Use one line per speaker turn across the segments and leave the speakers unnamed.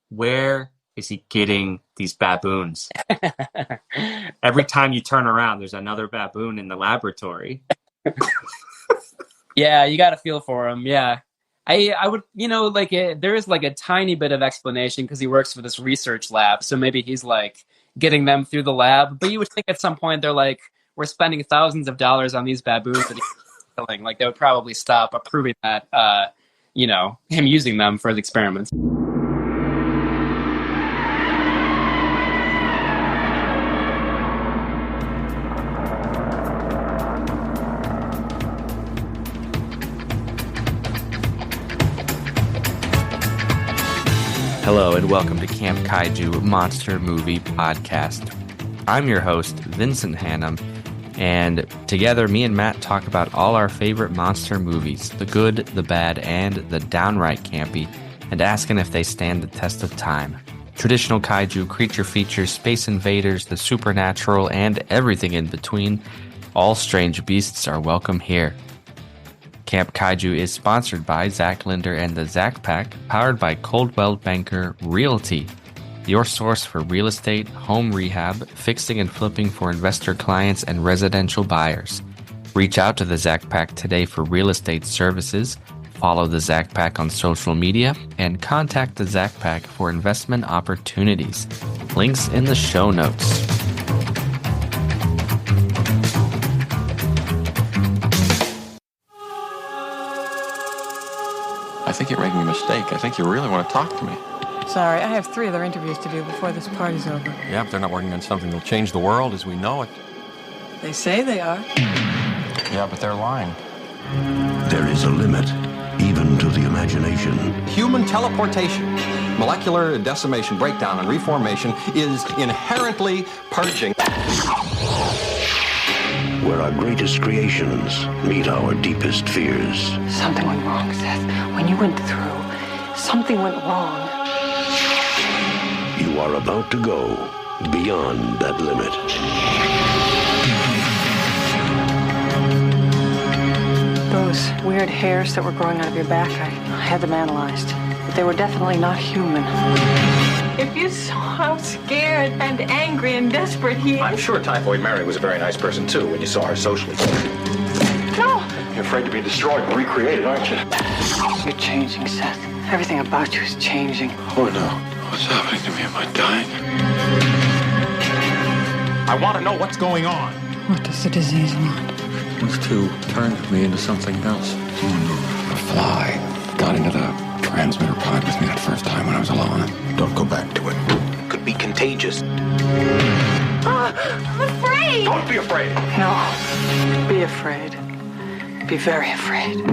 where is he getting these baboons? Every time you turn around, there's another baboon in the laboratory.
Yeah, you got to feel for him. Yeah. I would, there is like a tiny bit of explanation because he works for this research lab. So maybe he's like getting them through the lab. But you would think at some point they're like, we're spending thousands of dollars on these baboons that he's killing. Like they would probably stop approving that, him using them for the experiments.
Hello and welcome to Camp Kaiju Monster Movie Podcast. I'm your host, Vincent Hannum, and together me and Matt talk about all our favorite monster movies, the good, the bad, and the downright campy, and asking if they stand the test of time. Traditional kaiju, creature features, space invaders, the supernatural, and everything in between, all strange beasts are welcome here. Camp Kaiju is sponsored by Zach Linder and the Zach Pack, powered by Coldwell Banker Realty, your source for real estate, home rehab, fixing and flipping for investor clients and residential buyers. Reach out to the Zach Pack today for real estate services, follow the Zach Pack on social media, and contact the Zach Pack for investment opportunities. Links in the show notes.
I think you're making a mistake. I think you really want to talk to me.
Sorry, I have 3 other interviews to do before this party's over.
Yeah, but they're not working on something that'll change the world as we know it.
They say they are.
Yeah, but they're lying.
There is a limit, even to the imagination.
Human teleportation, molecular decimation, breakdown, and reformation is inherently purging.
Where our greatest creations meet our deepest fears.
Something went wrong, Seth. When you went through, something went wrong.
You are about to go beyond that limit.
Those weird hairs that were growing out of your back, I had them analyzed. But they were definitely not human.
If you saw how scared and angry and desperate he is.
I'm sure Typhoid Mary was a very nice person, too, when you saw her socially.
No!
You're afraid to be destroyed and recreated, aren't you?
You're changing, Seth. Everything about you is changing.
Oh, no. What's happening to me? Am I dying?
I want to know what's going on.
What does the disease want?
These two turned me into something else. A fly got into the transmitter pod with me that first time when I was alone.
Don't go back to it. Could be contagious.
I'm afraid!
Don't be afraid.
No. Be afraid. Be very afraid.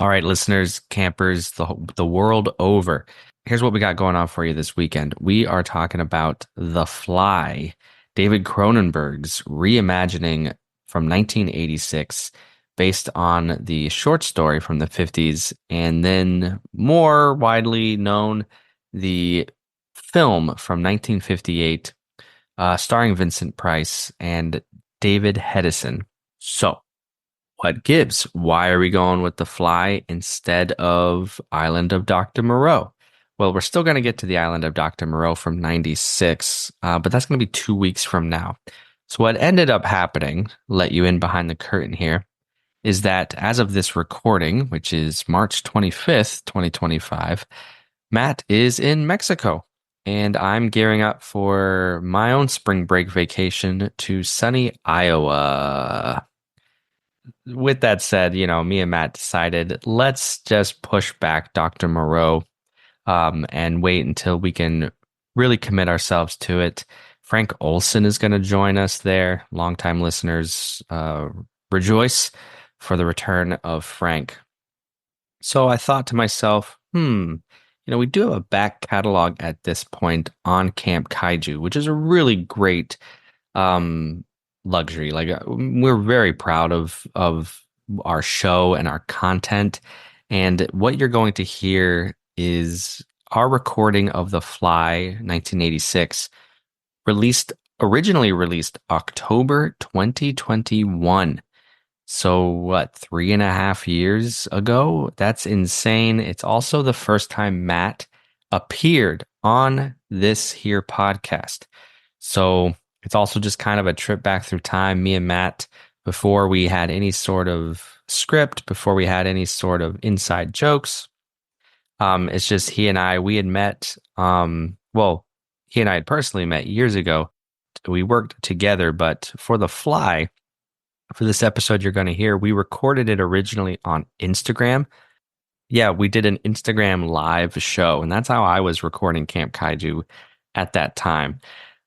All right, listeners, campers, the world over. Here's what we got going on for you this weekend. We are talking about The Fly, David Cronenberg's reimagining from 1986, based on the short story from the 50s, and then more widely known, the film from 1958, starring Vincent Price and David Hedison. So, what gives? Why are we going with The Fly instead of Island of Dr. Moreau? Well, we're still going to get to the Island of Dr. Moreau from 96, but that's going to be 2 weeks from now. So what ended up happening, let you in behind the curtain here, is that as of this recording, which is March 25th, 2025, Matt is in Mexico, and I'm gearing up for my own spring break vacation to sunny Iowa. With that said, me and Matt decided let's just push back Dr. Moreau and wait until we can really commit ourselves to it. Frank Olson is going to join us there. Longtime listeners rejoice for the return of Frank. So I thought to myself, we do have a back catalog at this point on Camp Kaiju, which is a really great luxury. Like we're very proud of our show and our content, and what you're going to hear is our recording of The Fly 1986 originally released October 2021. So what, 3.5 years ago? That's insane. It's also the first time Matt appeared on this here podcast. So it's also just kind of a trip back through time. Me and Matt, before we had any sort of script, before we had any sort of inside jokes, it's just he and I, we had met, well, he and I had personally met years ago. We worked together, but for The Fly, for this episode you're going to hear, we recorded it originally on Instagram. Yeah, we did an Instagram live show, and that's how I was recording Camp Kaiju at that time.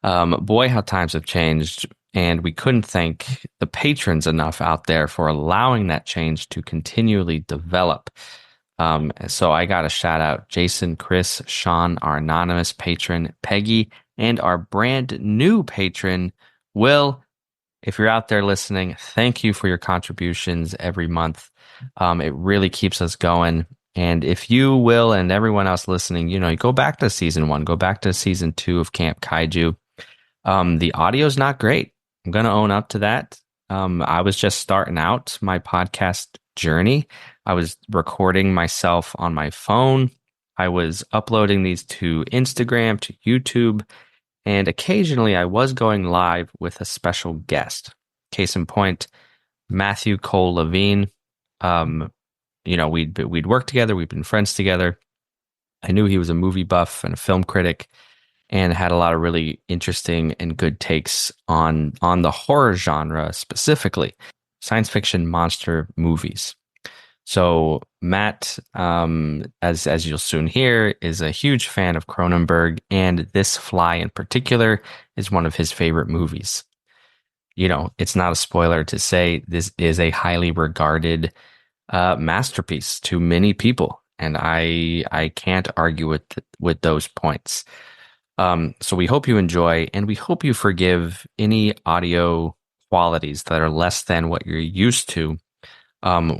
Boy, how times have changed, and we couldn't thank the patrons enough out there for allowing that change to continually develop. So I got a shout out Jason, Chris, Sean, our anonymous patron, Peggy, and our brand new patron, Will. If you're out there listening, thank you for your contributions every month. It really keeps us going. And if you will, and everyone else listening, you go back to season 1, go back to season 2 of Camp Kaiju. The audio's not great. I'm going to own up to that. I was just starting out my podcast journey. I was recording myself on my phone. I was uploading these to Instagram, to YouTube, and occasionally I was going live with a special guest. Case in point, Matthew Cole Levine. We'd worked together. We'd been friends together. I knew he was a movie buff and a film critic, and had a lot of really interesting and good takes on the horror genre, specifically science fiction monster movies. So Matt, as you'll soon hear, is a huge fan of Cronenberg, and This Fly in particular is one of his favorite movies. It's not a spoiler to say this is a highly regarded masterpiece to many people, and I can't argue with those points. So we hope you enjoy, and we hope you forgive any audio qualities that are less than what you're used to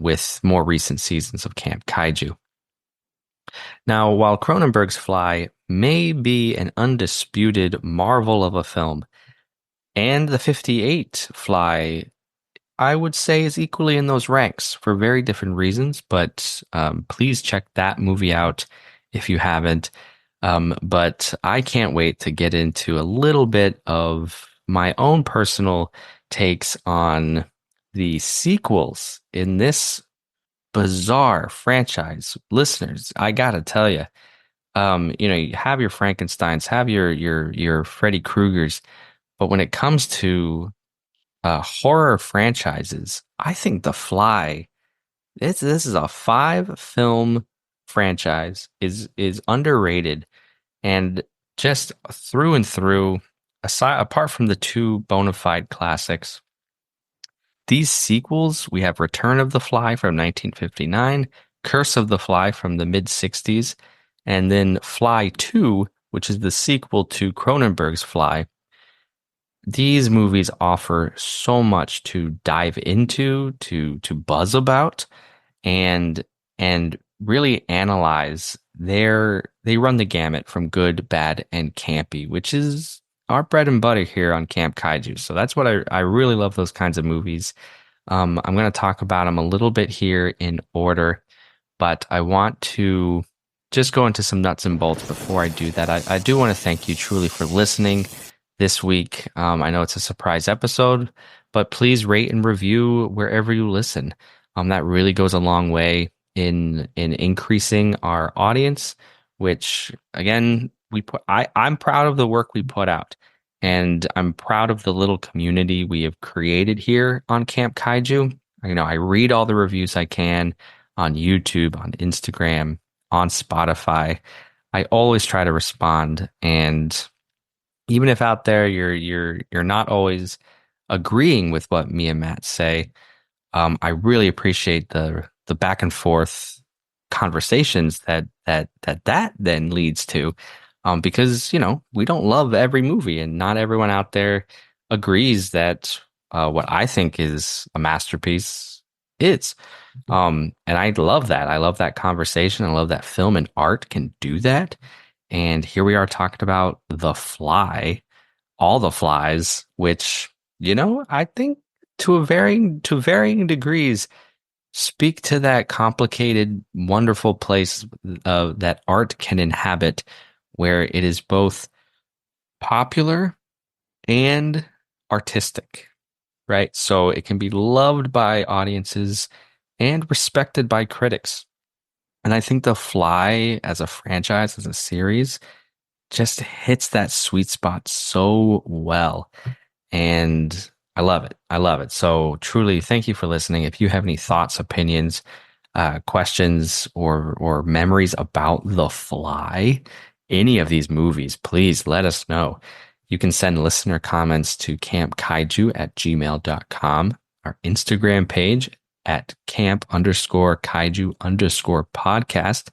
with more recent seasons of Camp Kaiju. Now, while Cronenberg's Fly may be an undisputed marvel of a film, and the 58 Fly, I would say, is equally in those ranks for very different reasons, but please check that movie out if you haven't. But I can't wait to get into a little bit of my own personal takes on the sequels in this bizarre franchise. Listeners, I gotta tell you, you have your Frankensteins, have your Freddy Kruegers, but when it comes to horror franchises, I think The Fly, this is a 5-film franchise, is underrated, and just through and through, apart from the 2 bona fide classics, these sequels, we have Return of the Fly from 1959, Curse of the Fly from the mid-60s, and then Fly 2, which is the sequel to Cronenberg's Fly. These movies offer so much to dive into, to buzz about, and really analyze. They run the gamut from good, bad, and campy, which is our bread and butter here on Camp Kaiju. So that's what I really love, those kinds of movies. I'm going to talk about them a little bit here in order, but I want to just go into some nuts and bolts before I do that. I do want to thank you truly for listening this week. I know it's a surprise episode, but please rate and review wherever you listen. That really goes a long way in increasing our audience, which again, I'm proud of the work we put out, and I'm proud of the little community we have created here on Camp Kaiju. I read all the reviews I can on YouTube, on Instagram, on Spotify. I always try to respond, and even if out there you're not always agreeing with what me and Matt say, I really appreciate the back and forth conversations that then leads to, because we don't love every movie, and not everyone out there agrees that what I think is a masterpiece is. And I love that. I love that conversation. I love that film and art can do that. And here we are talking about The Fly, all the flies, which, I think to varying degrees speak to that complicated, wonderful place that art can inhabit, where it is both popular and artistic, right? So it can be loved by audiences and respected by critics. And I think The Fly as a franchise, as a series, just hits that sweet spot so well. And I love it. I love it. So truly, thank you for listening. If you have any thoughts, opinions, questions, or memories about The Fly, any of these movies, please let us know. You can send listener comments to campkaiju@gmail.com, our Instagram page at camp_kaiju_podcast,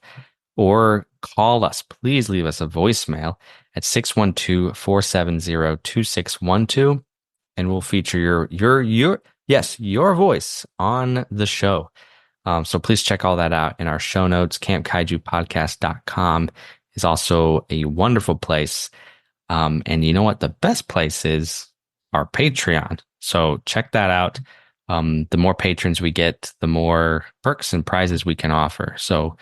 or call us. Please leave us a voicemail at 612-470-2612, and we'll feature your voice on the show. So please check all that out in our show notes. campkaijupodcast.com is also a wonderful place. And you know what? The best place is our Patreon. So check that out. The more patrons we get, the more perks and prizes we can offer. So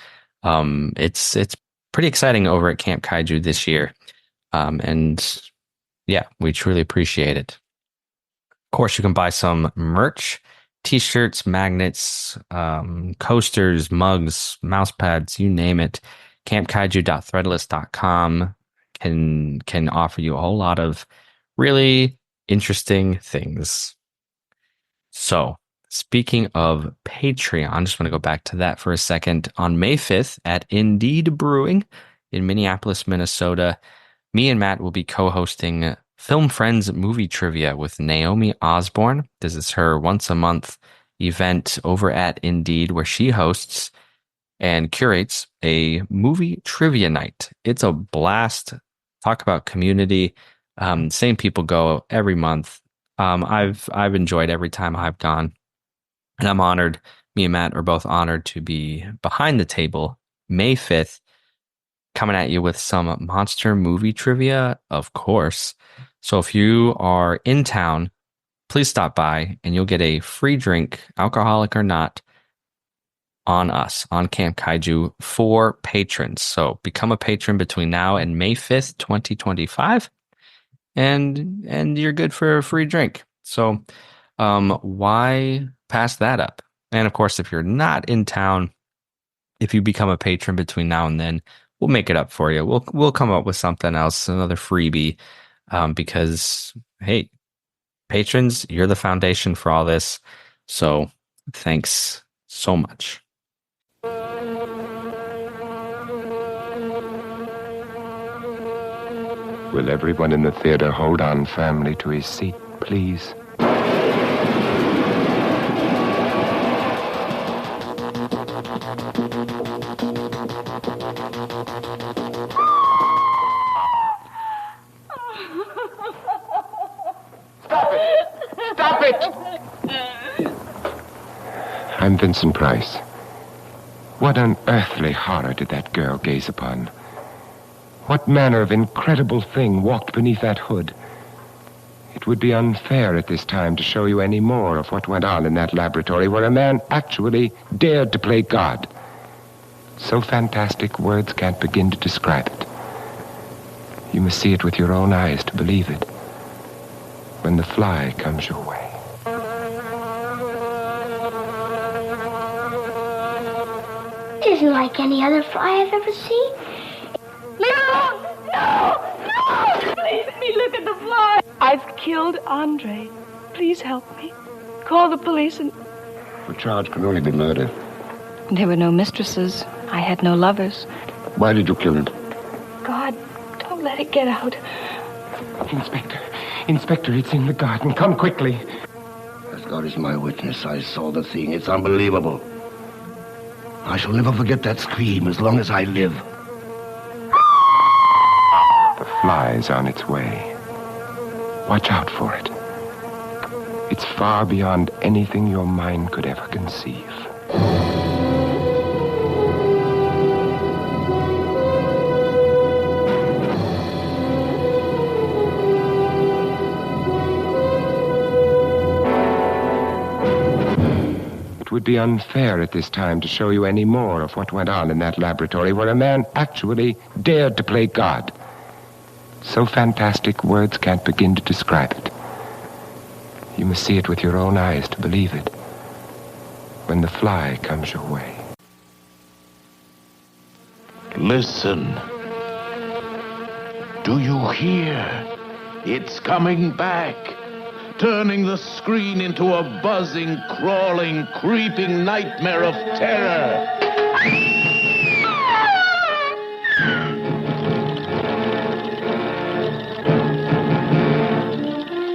it's pretty exciting over at Camp Kaiju this year. And yeah, we truly appreciate it. Of course, you can buy some merch, t-shirts, magnets, coasters, mugs, mouse pads, you name it. campkaiju.threadless.com can offer you a whole lot of really interesting things. So, speaking of Patreon, I just want to go back to that for a second. On May 5th at Indeed Brewing in Minneapolis, Minnesota, me and Matt will be co-hosting Film Friends Movie Trivia with Naomi Osborne. This is her once a month event over at Indeed, where she hosts and curates a movie trivia night. It's a blast. Talk about community. Same people go every month. I've enjoyed every time I've gone, and I'm honored. Me and Matt are both honored to be behind the table May 5th, coming at you with some monster movie trivia, of course. So if you are in town, please stop by and you'll get a free drink, alcoholic or not, on us, on Camp Kaiju, for patrons. So become a patron between now and May 5th, 2025, and you're good for a free drink. So why pass that up? And of course, if you're not in town, if you become a patron between now and then, we'll make it up for you. We'll come up with something else, another freebie, because hey, patrons, you're the foundation for all this. So thanks so much.
Will everyone in the theater hold on firmly to his seat, please? Stop it! I'm Vincent Price. What unearthly horror did that girl gaze upon? What manner of incredible thing walked beneath that hood? It would be unfair at this time to show you any more of what went on in that laboratory where a man actually dared to play God. So fantastic, words can't begin to describe it. You must see it with your own eyes to believe it. When The Fly comes your way.
It isn't like any other fly I've ever seen.
No! Please let me look at the fly. I've killed Andre. Please help me. Call the police and...
The charge could only be murder.
There were no mistresses. I had no lovers.
Why did you kill him?
God, don't let it get out.
Inspector, it's in the garden. Come quickly.
As God is my witness, I saw the thing. It's unbelievable. I shall never forget that scream as long as I live.
The fly's on its way. Watch out for it. It's far beyond anything your mind could ever conceive. be unfair at this time to show you any more of what went on in that laboratory where a man actually dared to play God. So fantastic, words can't begin to describe it. You must see it with your own eyes to believe it. When the fly comes your way.
Listen. Do you hear? It's coming back, turning the screen into a buzzing, crawling, creeping nightmare of terror.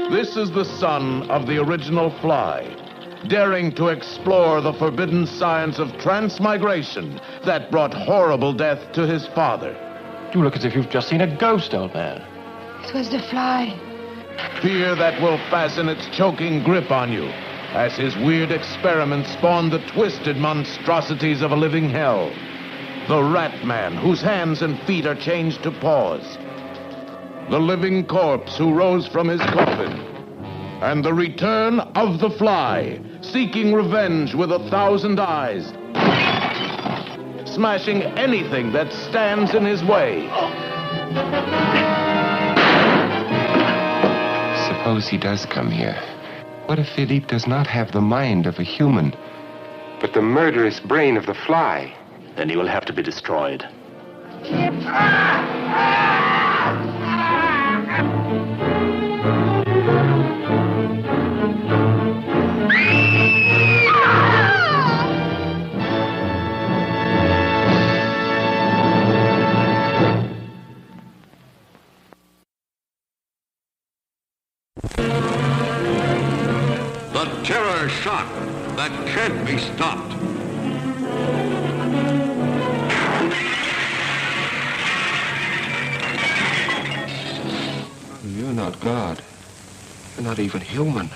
This is the son of the original fly, daring to explore the forbidden science of transmigration that brought horrible death to his father.
You look as if you've just seen a ghost, old man.
It was the fly.
Fear that will fasten its choking grip on you, as his weird experiments spawn the twisted monstrosities of a living hell. The rat man, whose hands and feet are changed to paws. The living corpse who rose from his coffin. And the return of the fly, seeking revenge with 1,000 eyes. Smashing anything that stands in his way.
Suppose he does come here. What if Philippe does not have the mind of a human, but the murderous brain of the fly?
Then he will have to be destroyed.
The terror shock that can't be stopped.
You're not God. You're not even human.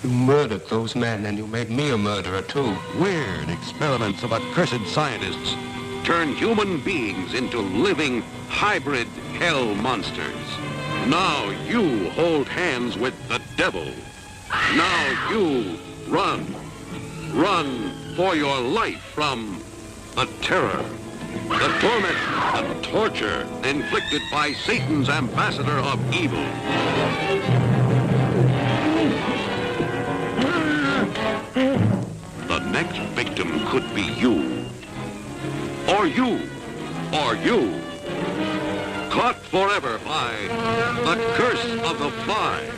You murdered those men, and you made me a murderer, too.
Weird experiments of accursed scientists turn human beings into living, hybrid hell monsters. Now you hold hands with the devil. Now you run. Run for your life from the terror, the torment, the torture inflicted by Satan's ambassador of evil. The next victim could be you. Or you. Or you. Caught forever by the curse of the fly.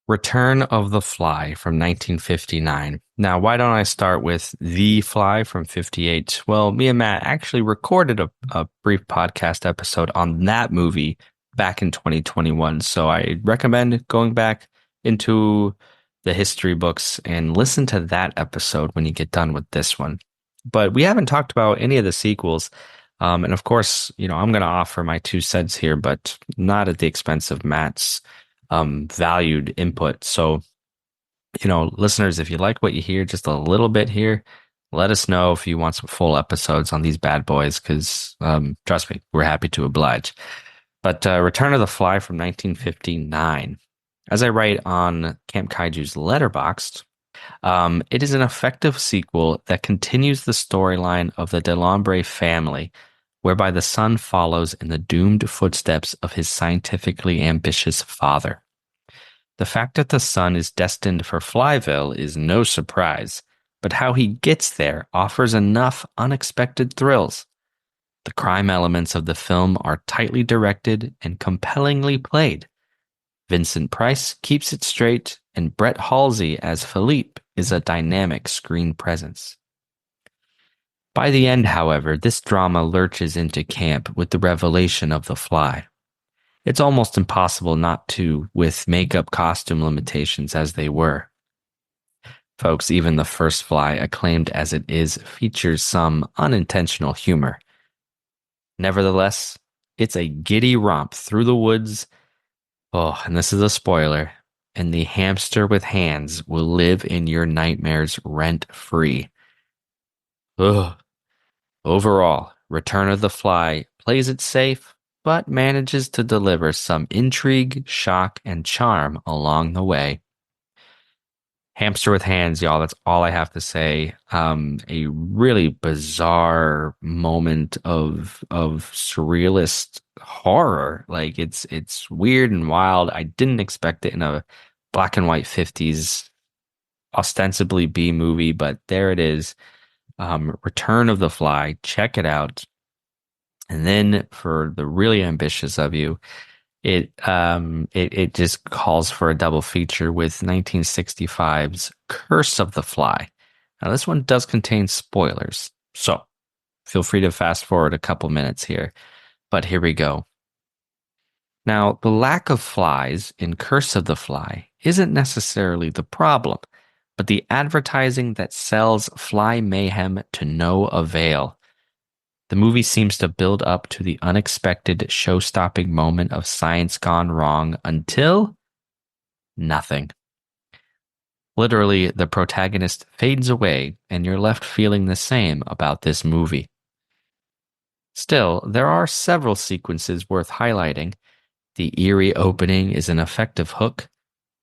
Return of the Fly from 1959. Now, why don't I start with The Fly from 58? Well, me and Matt actually recorded a brief podcast episode on that movie back in 2021. So I recommend going back into the history books and listen to that episode when you get done with this one. But we haven't talked about any of the sequels. And of course, I'm going to offer my 2 cents here, but not at the expense of Matt's valued input. So, listeners, if you like what you hear just a little bit here, let us know if you want some full episodes on these bad boys, because trust me, we're happy to oblige. But Return of the Fly from 1959. As I write on Camp Kaiju's Letterboxd, it is an effective sequel that continues the storyline of the Delambre family, whereby the son follows in the doomed footsteps of his scientifically ambitious father. The fact that the son is destined for Flyville is no surprise, but how he gets there offers enough unexpected thrills. The crime elements of the film are tightly directed and compellingly played. Vincent Price keeps it straight, and Brett Halsey as Philippe is a dynamic screen presence. By the end, however, this drama lurches into camp with the revelation of the fly. It's almost impossible not to, with makeup costume limitations as they were. Folks, even the first fly, acclaimed as it is, features some unintentional humor. Nevertheless, it's a giddy romp through the woods. Oh, and this is a spoiler, and the hamster with hands will live in your nightmares rent-free. Ugh. Overall, Return of the Fly plays it safe, but manages to deliver some intrigue, shock, and charm along the way. Hamster with hands, y'all. That's all I have to say. A really bizarre moment of surrealist horror. Like it's weird and wild. I didn't expect it in a black and white 50s ostensibly B movie, but there it is. Return of the Fly. Check it out. And then for the really ambitious of you, it just calls for a double feature with 1965's Curse of the Fly. Now this one does contain spoilers, so feel free to fast forward a couple minutes here. But here we go. Now, the lack of flies in Curse of the Fly isn't necessarily the problem, but the advertising that sells fly mayhem to no avail. The movie seems to build up to the unexpected show-stopping moment of science gone wrong until nothing. Literally, the protagonist fades away and you're left feeling the same about this movie. Still, there are several sequences worth highlighting. The eerie opening is an effective hook.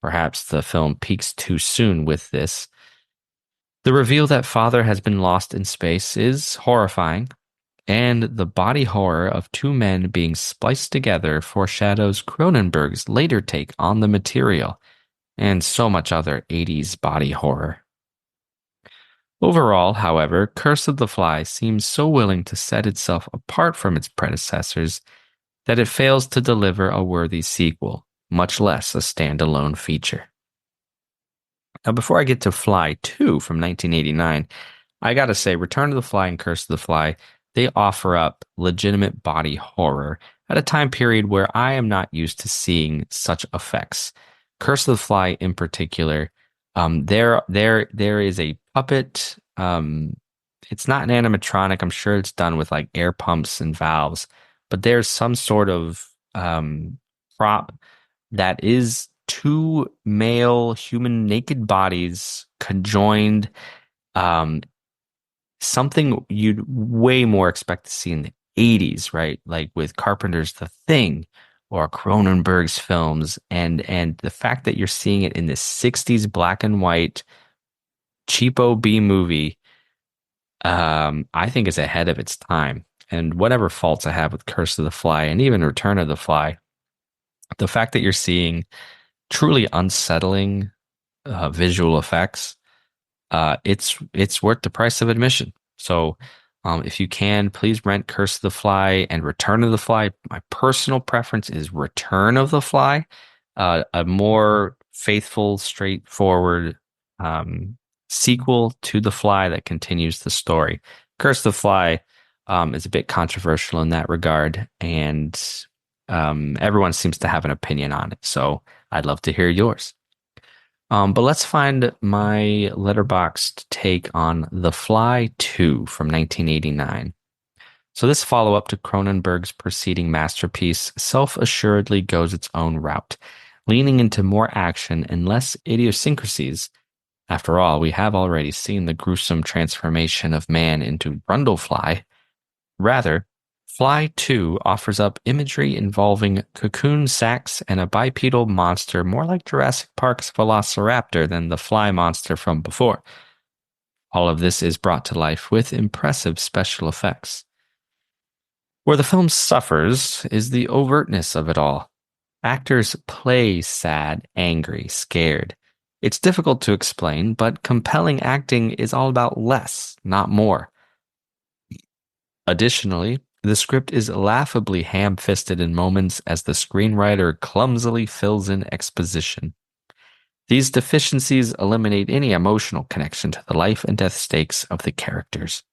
Perhaps the film peaks too soon with this. The reveal that Father has been lost in space is horrifying. And the body horror of two men being spliced together foreshadows Cronenberg's later take on the material, and so much other 80s body horror. Overall, however, Curse of the Fly seems so willing to set itself apart from its predecessors that it fails to deliver a worthy sequel, much less a standalone feature. Now, before I get to Fly 2 from 1989, I gotta say, Return of the Fly and Curse of the Fly, they offer up legitimate body horror at a time period where I am not used to seeing such effects. Curse of the Fly in particular, there is a puppet. It's not an animatronic. I'm sure it's done with like air pumps and valves, but there's some sort of prop that is two male human naked bodies conjoined. Something you'd way more expect to see in the 80s, right? Like with Carpenter's The Thing or Cronenberg's films, and the fact that you're seeing it in the 60s black and white cheapo B movie, I think is ahead of its time. And whatever faults I have with Curse of the Fly and even Return of the Fly, the fact that you're seeing truly unsettling visual effects, it's worth the price of admission. So if you can, please rent Curse of the Fly and Return of the Fly. My personal preference is Return of the Fly, a more faithful, straightforward sequel to The Fly that continues the story. Curse of the Fly is a bit controversial in that regard, and everyone seems to have an opinion on it. So I'd love to hear yours. But let's find my letterboxed take on The Fly 2 from 1989. So this follow-up to Cronenberg's preceding masterpiece self-assuredly goes its own route, leaning into more action and less idiosyncrasies. After all, we have already seen the gruesome transformation of man into Brundlefly. Rather, Fly 2 offers up imagery involving cocoon sacs and a bipedal monster more like Jurassic Park's Velociraptor than the fly monster from before. All of this is brought to life with impressive special effects. Where the film suffers is the overtness of it all. Actors play sad, angry, scared. It's difficult to explain, but compelling acting is all about less, not more. Additionally, the script is laughably ham-fisted in moments as the screenwriter clumsily fills in exposition. These deficiencies eliminate any emotional connection to the life and death stakes of the characters.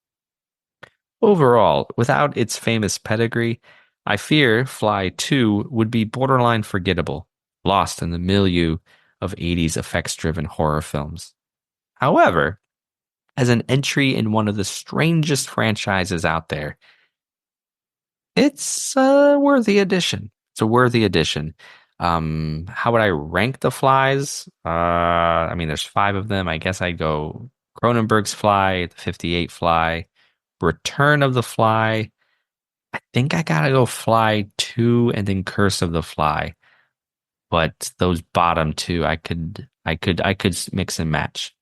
Overall, without its famous pedigree, I fear Fly 2 would be borderline forgettable, lost in the milieu of 80s effects-driven horror films. However, as an entry in one of the strangest franchises out there, it's a worthy addition. It's a worthy addition. How would I rank the Flies? I mean, there's 5 of them. I guess I'd go Cronenberg's Fly, the 58 Fly, Return of the Fly. I think I gotta go Fly 2 and then Curse of the Fly. But those bottom 2, I could I could mix and match.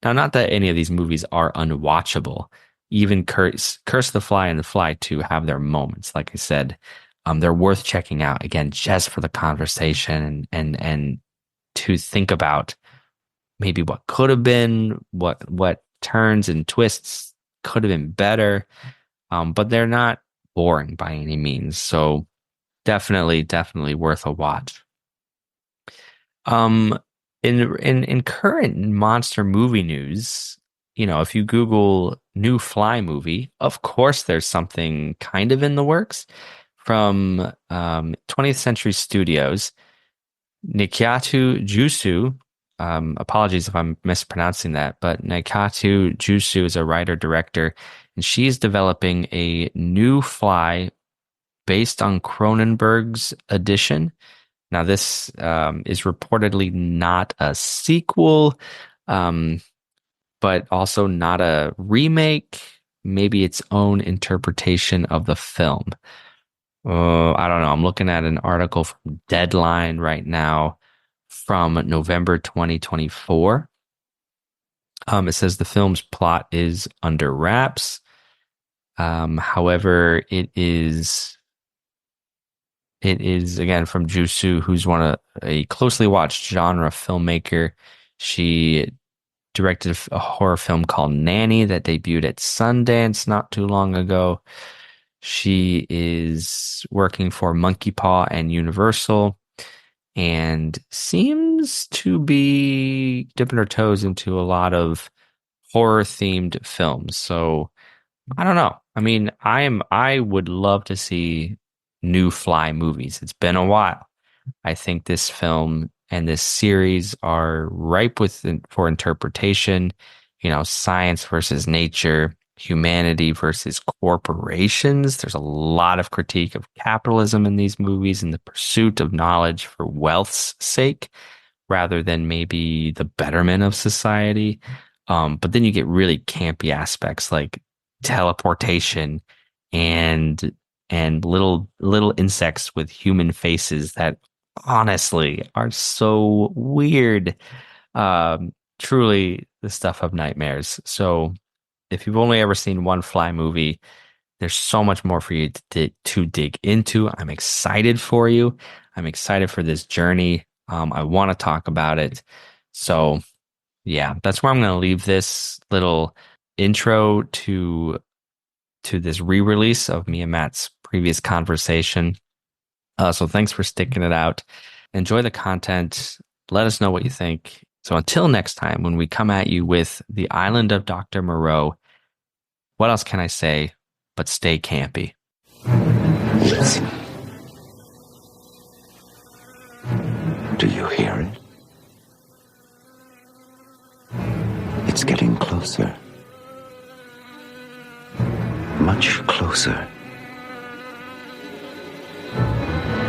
Now, not that any of these movies are unwatchable. Even Curse of the Fly and The Fly 2 have their moments. Like I said, they're worth checking out again just for the conversation and to think about maybe what could have been, what turns and twists could have been better. But they're not boring by any means. So definitely worth a watch. In current monster movie news, if you Google new Fly movie, of course there's something kind of in the works from 20th Century Studios. Nikyatu Jusu, apologies if I'm mispronouncing that, but Nikyatu Jusu is a writer-director, and she's developing a new Fly based on Cronenberg's edition. Now, this is reportedly not a sequel, but also not a remake, maybe its own interpretation of the film. I don't know. I'm looking at an article from Deadline right now from November 2024. It says the film's plot is under wraps. However, it is again from Jusu, who's a closely watched genre filmmaker. She directed a horror film called Nanny that debuted at Sundance not too long ago. She is working for Monkey Paw and Universal and seems to be dipping her toes into a lot of horror-themed films. So I don't know. I mean, I would love to see new Fly movies. It's been a while. I think this film and this series are ripe for interpretation. Science versus nature, humanity versus corporations. There's a lot of critique of capitalism in these movies and the pursuit of knowledge for wealth's sake rather than maybe the betterment of society. But then you get really campy aspects like teleportation and little insects with human faces that honestly are so weird. Truly the stuff of nightmares. So if you've only ever seen one Fly movie, there's so much more for you to dig into. I'm excited for you. I'm excited for this journey. I want to talk about it. So yeah, that's where I'm going to leave this little intro to this re-release of me and Matt's previous conversation. So thanks for sticking it out. Enjoy the content. Let us know what you think. So until next time, when we come at you with The Island of Dr. Moreau, what else can I say but stay campy?
Listen. Do you hear it? It's getting closer. Much closer.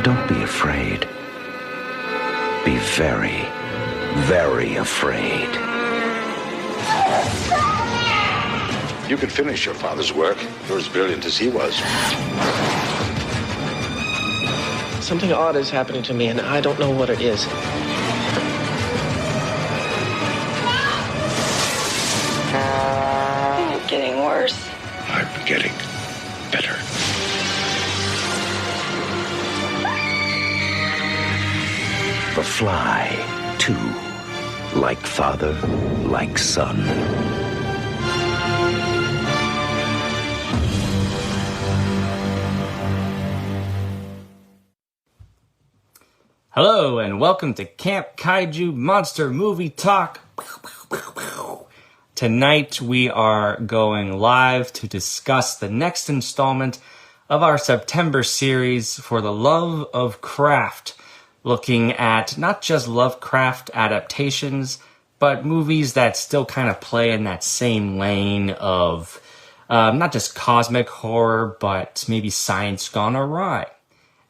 Don't be afraid. Be very, very afraid.
You could finish your father's work. You're as brilliant as he was.
Something odd is happening to me, and I don't know what it is.
It's getting worse.
I'm getting better.
The Fly, too. Like father, like son.
Hello and welcome to Camp Kaiju Monster Movie Talk. Tonight we are going live to discuss the next installment of our September series for the love of craft, looking at not just Lovecraft adaptations, but movies that still kind of play in that same lane of not just cosmic horror, but maybe science gone awry.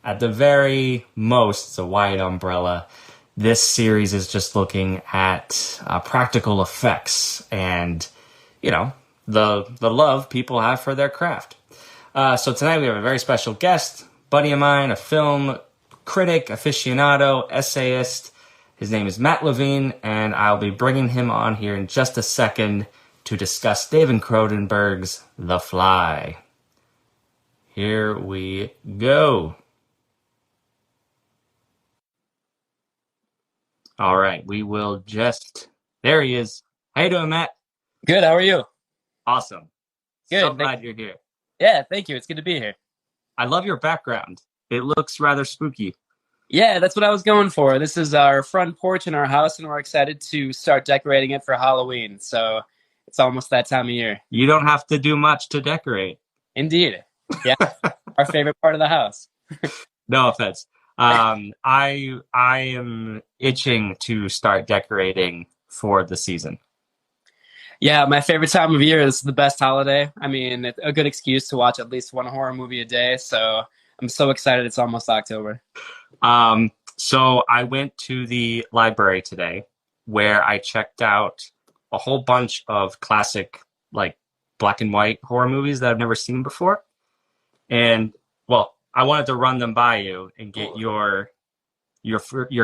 At the very most, it's a wide umbrella. This series is just looking at practical effects and, the love people have for their craft. So tonight we have a very special guest, buddy of mine, a film critic, aficionado, essayist, His name is Matt Levine, and I'll be bringing him on here in just a second to discuss David Cronenberg's The Fly. Here we go. All right, we will just... There he is. How you doing, Matt?
Good, how are you?
Awesome.
Good.
So glad you're here.
Yeah, thank you. It's good to be here.
I love your background. It looks rather spooky.
Yeah, that's what I was going for. This is our front porch in our house, and we're excited to start decorating it for Halloween. So it's almost that time of year.
You don't have to do much to decorate.
Indeed. Yeah, our favorite part of the house.
No offense. I am itching to start decorating for the season.
Yeah, my favorite time of year is the best holiday. I mean, it's a good excuse to watch at least one horror movie a day. So I'm so excited it's almost October.
So I went to the library today where I checked out a whole bunch of classic, like, black and white horror movies that I've never seen before. And, well, I wanted to run them by you and get your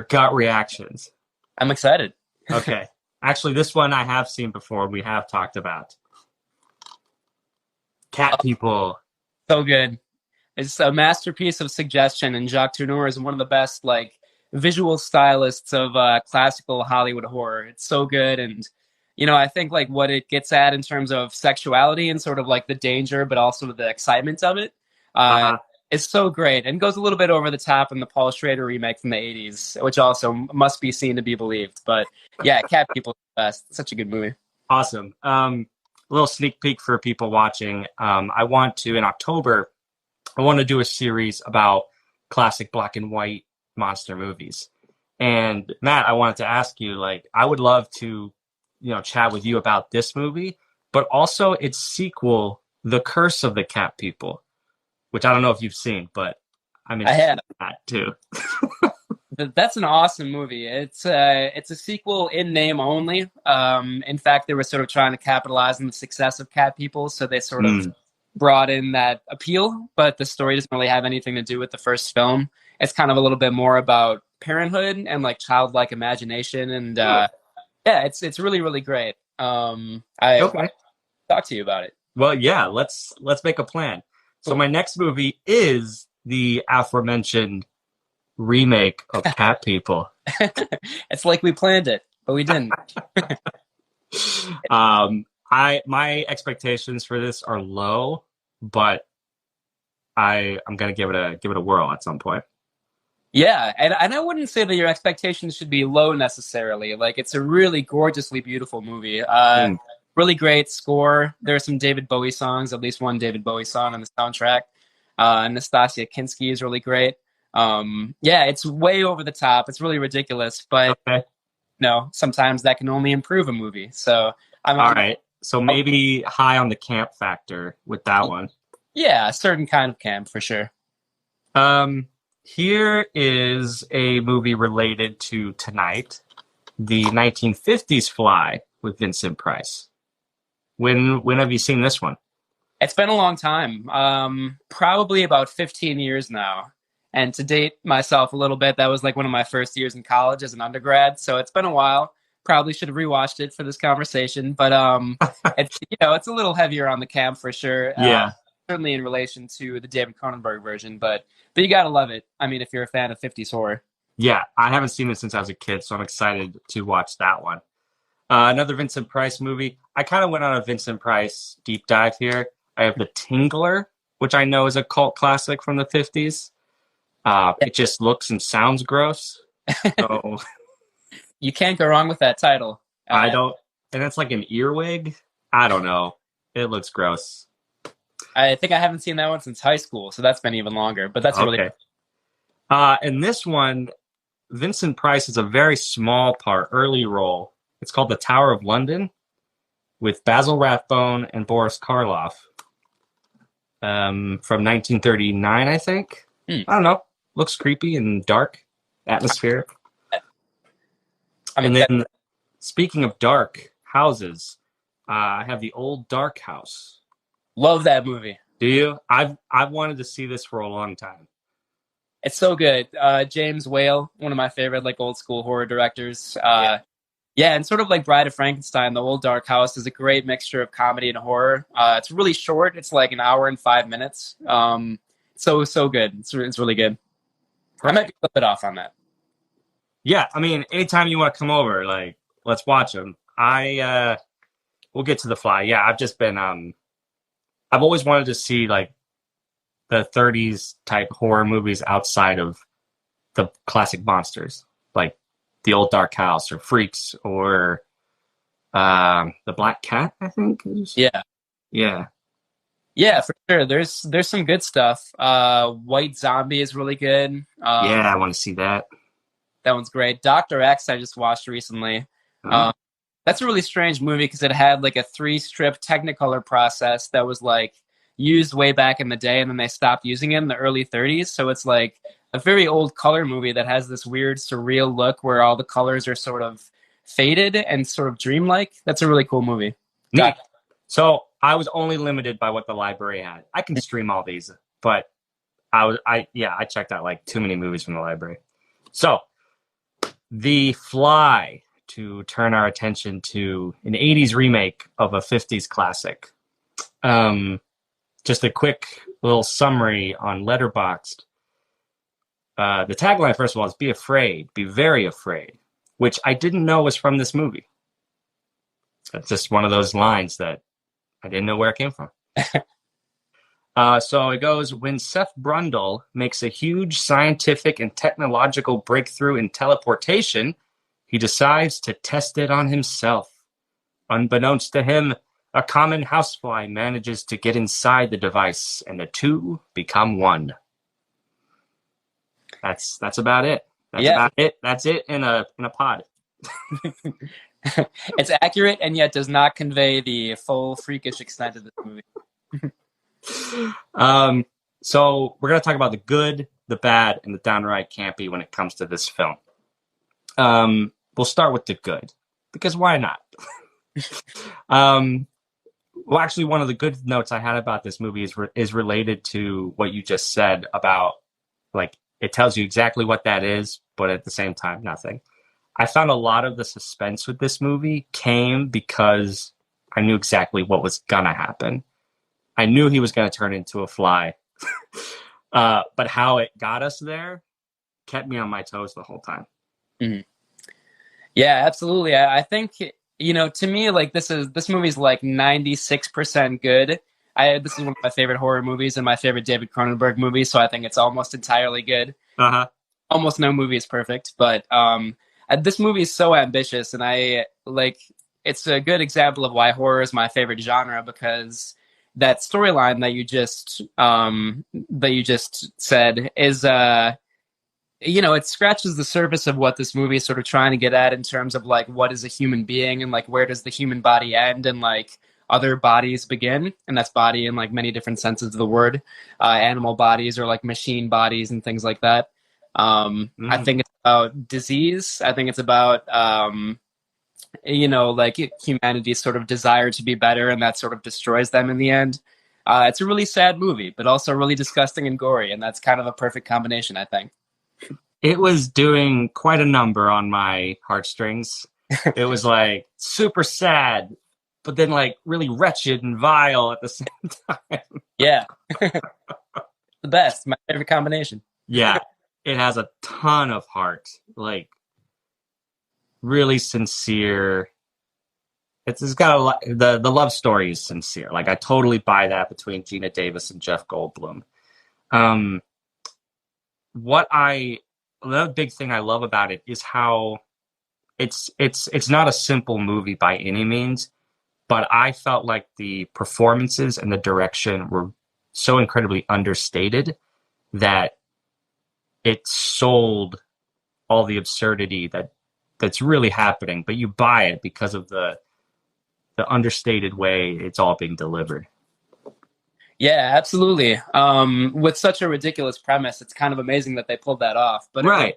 gut reactions.
I'm excited.
Okay. Actually, this one I have seen before. We have talked about. Cat People.
So good. It's a masterpiece of suggestion, and Jacques Tourneur is one of the best, like, visual stylists of classical Hollywood horror. It's so good, and, you know, I think, like, what it gets at in terms of sexuality and sort of, like, the danger, but also the excitement of it, is so great, and goes a little bit over the top in the Paul Schrader remake from the 80s, which also must be seen to be believed. But, yeah, Cat People is the best. It's such a good movie.
Awesome. A little sneak peek for people watching. I want to, in October... I want to do a series about classic black and white monster movies. And Matt, I wanted to ask you, like, I would love to, chat with you about this movie, but also its sequel, The Curse of the Cat People, which I don't know if you've seen, but I'm interested in that too.
That's an awesome movie. It's a sequel in name only. In fact, they were sort of trying to capitalize on the success of Cat People, so they sort of brought in that appeal, but the story doesn't really have anything to do with the first film. It's kind of a little bit more about parenthood and, like, childlike imagination, and it's really, really great. I want to talk to you about it.
Well, yeah, let's make a plan. So my next movie is the aforementioned remake of Cat People.
It's like we planned it, but we didn't.
My expectations for this are low, but I'm gonna give it a whirl at some point.
Yeah, and I wouldn't say that your expectations should be low necessarily. Like, it's a really gorgeously beautiful movie. Really great score. There are some David Bowie songs, at least one David Bowie song on the soundtrack. Nastasia Kinski is really great. It's way over the top. It's really ridiculous, but sometimes that can only improve a movie. So all
right. So maybe high on the camp factor with that one.
Yeah, a certain kind of camp for sure.
Here is a movie related to tonight, the 1950s Fly with Vincent Price. When have you seen this one?
It's been a long time, probably about 15 years now. And to date myself a little bit, that was like one of my first years in college as an undergrad. So it's been a while. Probably should have rewatched it for this conversation, but it's a little heavier on the camp for sure.
Yeah,
certainly in relation to the David Cronenberg version, but you gotta love it. I mean, if you're a fan of 50s horror.
Yeah, I haven't seen it since I was a kid, so I'm excited to watch that one. Another Vincent Price movie. I kind of went on a Vincent Price deep dive here. I have The Tingler, which I know is a cult classic from the 50s. It just looks and sounds gross. So.
You can't go wrong with that title.
I don't, and it's like an earwig. I don't know. It looks gross.
I think I haven't seen that one since high school, so that's been even longer. But that's really.
And this one, Vincent Price is a very small part, early role. It's called The Tower of London, with Basil Rathbone and Boris Karloff. From 1939, I think. I don't know. Looks creepy and dark, atmospheric. And then, speaking of dark houses, I have The Old Dark House.
Love that movie.
Do you? I've wanted to see this for a long time.
It's so good. James Whale, one of my favorite like old school horror directors. Yeah, and sort of like Bride of Frankenstein, The Old Dark House is a great mixture of comedy and horror. It's really short. It's like an hour and 5 minutes. So good. It's really good. I might be a little bit off on that.
Yeah, I mean, anytime you want to come over, like, let's watch them. We'll get to The Fly. Yeah, I've just been, I've always wanted to see like the 30s type horror movies outside of the classic monsters, like The Old Dark House or Freaks or The Black Cat, I think. Yeah,
for sure. There's some good stuff. White Zombie is really good.
Yeah, I want to see that.
That one's great. Dr. X I just watched recently. That's a really strange movie because it had like a 3-strip Technicolor process that was like used way back in the day, and then they stopped using it in the early 30s. So it's like a very old color movie that has this weird surreal look where all the colors are sort of faded and sort of dreamlike. That's a really cool movie.
Neat. So I was only limited by what the library had. I can stream all these, but I checked out like too many movies from the library. So The Fly, to turn our attention to an 80s remake of a 50s classic. Just a quick little summary on Letterboxd. The tagline, first of all, is be afraid, be very afraid, which I didn't know was from this movie. It's just one of those lines that I didn't know where it came from. So it goes, when Seth Brundle makes a huge scientific and technological breakthrough in teleportation, he decides to test it on himself. Unbeknownst to him, a common housefly manages to get inside the device, and the two become one. That's about it. About it. That's it in a pod.
It's accurate and yet does not convey the full freakish extent of this movie.
So we're going to talk about the good, the bad, and the downright campy when it comes to this film. We'll start with the good, because why not? Well, actually, one of the good notes I had about this movie is related to what you just said about, like, it tells you exactly what that is, but at the same time, nothing. I found a lot of the suspense with this movie came because I knew exactly what was gonna happen. I knew he was gonna turn into a fly, but how it got us there kept me on my toes the whole time.
Mm-hmm. Yeah, absolutely. I think, to me, like this movie's like 96% good. This is one of my favorite horror movies and my favorite David Cronenberg movie, so I think it's almost entirely good. Almost no movie is perfect, but this movie is so ambitious, and it's a good example of why horror is my favorite genre, because that storyline that you just said is it scratches the surface of what this movie is sort of trying to get at in terms of like what is a human being and like where does the human body end and like other bodies begin, and that's body in like many different senses of the word. Animal bodies or like machine bodies and things like that. I think it's about disease. I think it's about like humanity's sort of desire to be better, and that sort of destroys them in the end. It's a really sad movie, but also really disgusting and gory, and that's kind of a perfect combination, I think.
It was doing quite a number on my heartstrings. It was like super sad, but then like really wretched and vile at the same time.
Yeah. The best. My favorite combination.
Yeah. It has a ton of heart. Like, really sincere. It's got a lot. The love story is sincere. Like, I totally buy that between Gina Davis and Jeff Goldblum. Another big thing I love about it is how it's not a simple movie by any means, but I felt like the performances and the direction were so incredibly understated that it sold all the absurdity that's really happening, but you buy it because of the understated way it's all being delivered.
Yeah, absolutely. With such a ridiculous premise, it's kind of amazing that they pulled that off. But
right.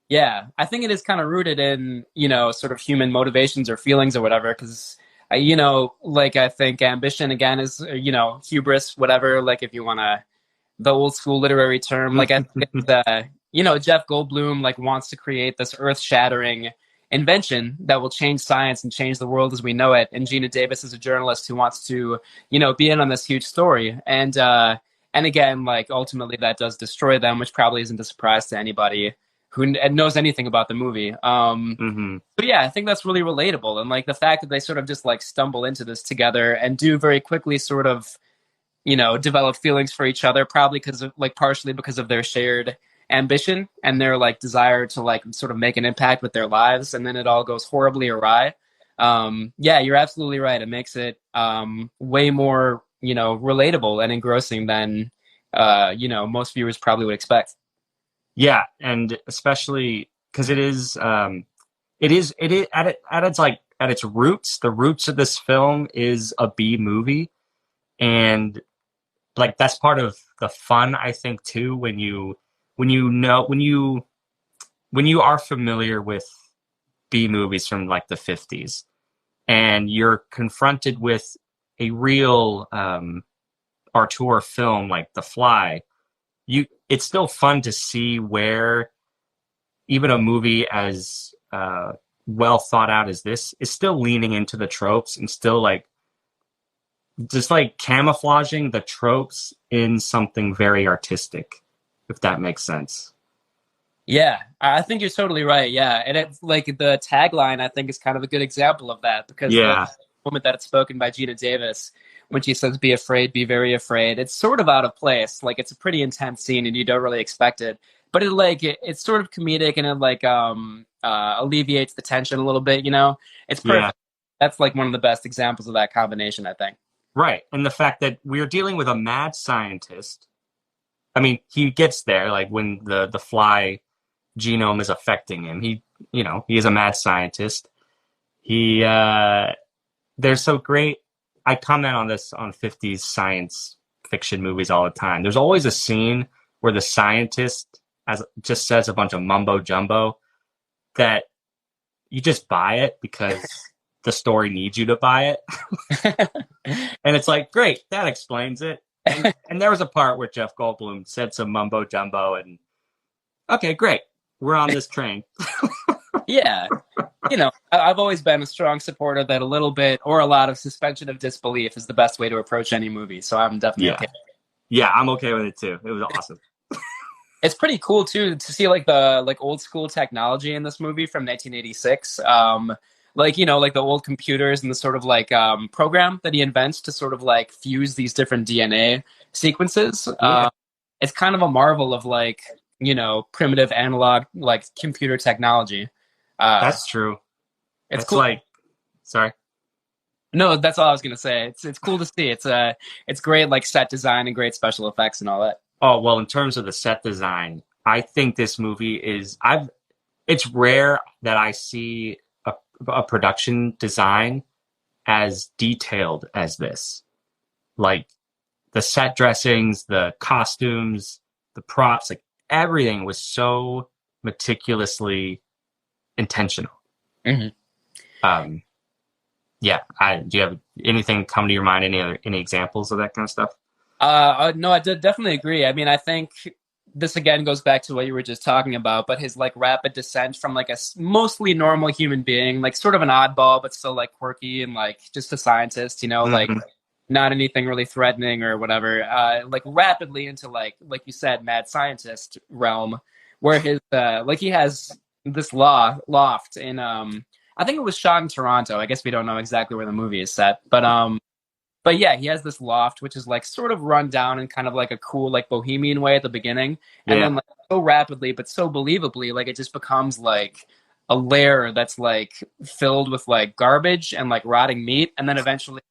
Yeah, I think it is kind of rooted in, sort of human motivations or feelings or whatever, because, I think ambition, again, is, hubris, whatever, like if you want to the old school literary term. Like, I think it's, Jeff Goldblum like wants to create this earth-shattering invention that will change science and change the world as we know it. And Gina Davis is a journalist who wants to, be in on this huge story. And again, like ultimately that does destroy them, which probably isn't a surprise to anybody who knows anything about the movie. But yeah, I think that's really relatable. And like the fact that they sort of just like stumble into this together and do very quickly sort of, develop feelings for each other, probably partially because of their shared ambition and their like desire to like sort of make an impact with their lives. And then it all goes horribly awry. Yeah, you're absolutely right. It makes it way more, relatable and engrossing than, most viewers probably would expect.
Yeah, and especially because it is at its roots. The roots of this film is a B movie, and like that's part of the fun, I think, too. When you are familiar with B movies from like the 50s, and you're confronted with a real auteur film like The Fly. It's still fun to see where even a movie as well thought out as this is still leaning into the tropes and still like just like camouflaging the tropes in something very artistic, if that makes sense.
Yeah, I think you're totally right. Yeah, and it's like the tagline, I think, is kind of a good example of that because the moment that it's spoken by Gina Davis, when she says, "Be afraid, be very afraid," it's sort of out of place. Like it's a pretty intense scene, and you don't really expect it. But it's sort of comedic, and it alleviates the tension a little bit. It's perfect. Yeah. That's like one of the best examples of that combination, I think.
Right, and the fact that we're dealing with a mad scientist. I mean, he gets there like when the fly genome is affecting him. He is a mad scientist. They're so great. I comment on this on 50s science fiction movies all the time. There's always a scene where the scientist just says a bunch of mumbo jumbo that you just buy it because the story needs you to buy it. And it's like, great, that explains it. And there was a part where Jeff Goldblum said some mumbo jumbo and okay, great. We're on this train.
Yeah. I've always been a strong supporter that a little bit or a lot of suspension of disbelief is the best way to approach any movie. So I'm definitely okay.
Yeah, I'm okay with it too. It was awesome.
It's pretty cool too to see like the old school technology in this movie from 1986. The old computers and the sort of program that he invents to sort of like fuse these different DNA sequences. Yeah. It's kind of a marvel of primitive analog computer technology.
That's true.
It's cool.
Sorry.
No, that's all I was gonna say. It's cool to see. It's great set design and great special effects and all that.
Oh well, in terms of the set design, I think this movie is. It's rare that I see a production design as detailed as this. Like the set dressings, the costumes, the props, everything was so meticulously intentional.
Mm-hmm.
Yeah. Do you have anything come to your mind? Any examples of that kind of stuff?
No, I definitely agree. I mean, I think this again goes back to what you were just talking about, but his rapid descent from a mostly normal human being, sort of an oddball, but still quirky and just a scientist,
Mm-hmm.
Not anything really threatening or whatever, rapidly into like you said, mad scientist realm, where his he has this loft in I think it was shot in Toronto. I guess we don't know exactly where the movie is set, but yeah, he has this loft which is sort of run down in kind of a cool bohemian way at the beginning, and then so rapidly but so believably it just becomes a lair that's filled with garbage and rotting meat, and then eventually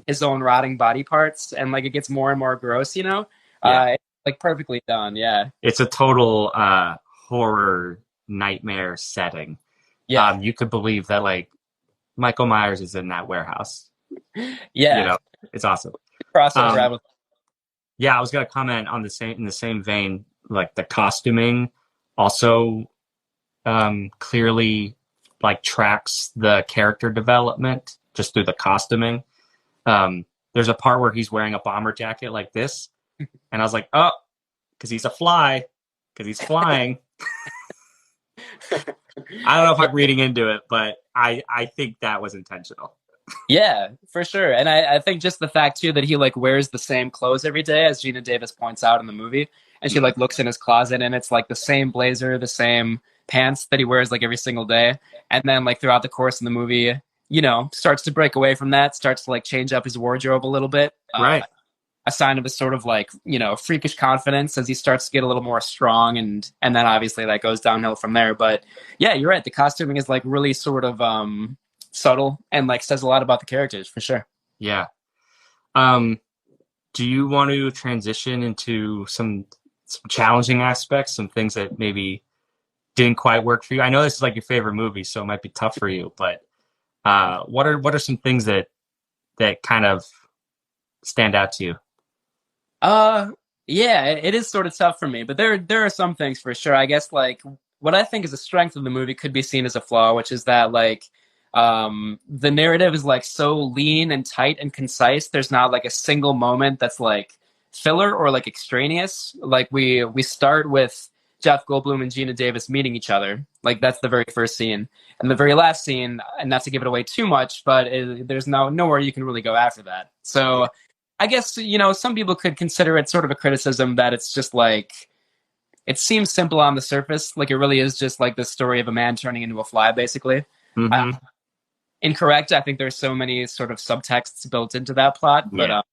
his own rotting body parts, and it gets more and more gross. It's perfectly done. Yeah,
it's a total horror nightmare setting.
Yeah,
you could believe that Michael Myers is in that warehouse.
Yeah,
it's awesome.
Crossover.
Yeah, I was gonna comment on in the same vein, the costuming also clearly tracks the character development just through the costuming. There's a part where he's wearing a bomber jacket like this, And I was like, oh, because he's a fly, because he's flying. I don't know if I'm reading into it, but I think that was intentional.
Yeah, for sure. And I think just the fact too that he like wears the same clothes every day, as Gina Davis points out in the movie, and she like looks in his closet and it's like the same blazer, the same pants that he wears like every single day. And then like throughout the course of the movie, you know, starts to break away from that, starts to like change up his wardrobe a little bit.
Right.
A sign of his sort of like, you know, freakish confidence as he starts to get a little more strong, and then obviously that goes downhill from there. But yeah, you're right. The costuming is like really sort of subtle and like says a lot about the characters for sure.
Yeah. Do you want to transition into some challenging aspects, some things that maybe didn't quite work for you? I know this is like your favorite movie, so it might be tough for you, but what are some things that kind of stand out to you?
Yeah, it is sort of tough for me, but there are some things for sure. I guess like what I think is a strength of the movie could be seen as a flaw, which is that like the narrative is like so lean and tight and concise. There's not like a single moment that's like filler or like extraneous. Like we start with Jeff Goldblum and Gina Davis meeting each other. Like that's the very first scene, and the very last scene, and not to give it away too much, but there's nowhere you can really go after that. So I guess, you know, some people could consider it sort of a criticism that it's just like, it seems simple on the surface. Like it really is just like the story of a man turning into a fly, basically.
Mm-hmm.
Incorrect. I think there's so many sort of subtexts built into that plot, but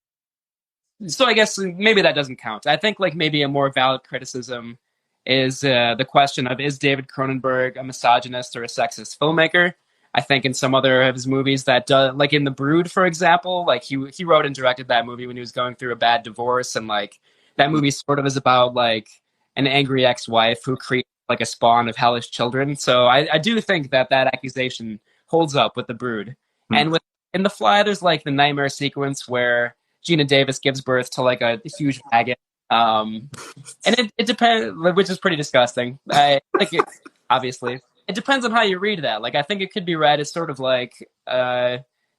so I guess maybe that doesn't count. I think like maybe a more valid criticism is the question of, is David Cronenberg a misogynist or a sexist filmmaker? I think in some other of his movies that like in The Brood, for example, like he wrote and directed that movie when he was going through a bad divorce, and like that movie sort of is about like an angry ex-wife who creates like a spawn of hellish children. So I do think that accusation holds up with The Brood. And in The Fly, there's like the nightmare sequence where Gina Davis gives birth to like a huge maggot. And it depends, which is pretty disgusting. I like it, obviously. It depends on how you read that. Like, I think it could be read as sort of like,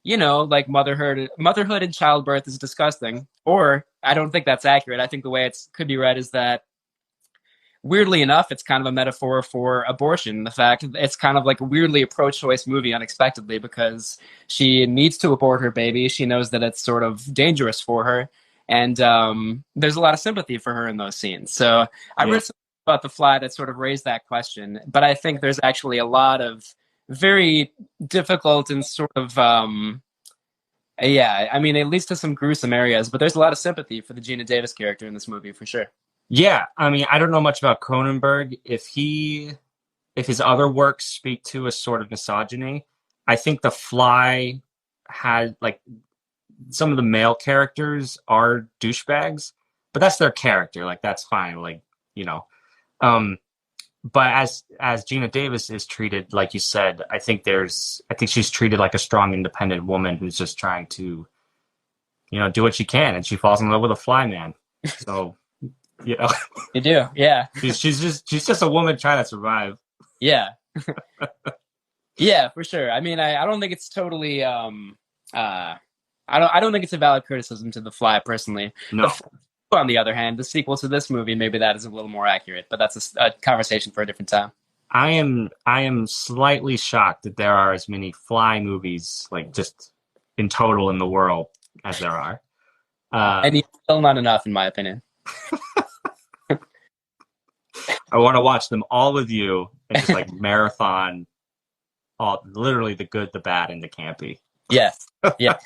you know, like motherhood and childbirth is disgusting. Or I don't think that's accurate. I think the way it could be read is that, weirdly enough, it's kind of a metaphor for abortion. The fact it's kind of like weirdly a pro-choice movie unexpectedly, because she needs to abort her baby. She knows that it's sort of dangerous for her. And there's a lot of sympathy for her in those scenes. So I read something about The Fly that sort of raised that question. But I think there's actually a lot of very difficult and sort of, I mean, it leads to some gruesome areas. But there's a lot of sympathy for the Gina Davis character in this movie, for sure.
Yeah, I mean, I don't know much about Cronenberg. If his other works speak to a sort of misogyny, I think The Fly had like some of the male characters are douchebags, but that's their character. Like that's fine. Like, you know, but as Gina Davis is treated, like you said, I think she's treated like a strong, independent woman who's just trying to, you know, do what she can, and she falls in love with a fly man. So. You know,
you do, yeah.
she's just a woman trying to survive.
Yeah, yeah, for sure. I mean, I don't think it's totally. I don't think it's a valid criticism to The Fly personally.
No.
On the other hand, the sequel to this movie, maybe that is a little more accurate, but that's a conversation for a different time.
I am slightly shocked that there are as many Fly movies, like just in total in the world, as there are.
And still not enough, in my opinion.
I want to watch them all with you and just like marathon literally the good, the bad, and the campy.
Yes. Yeah.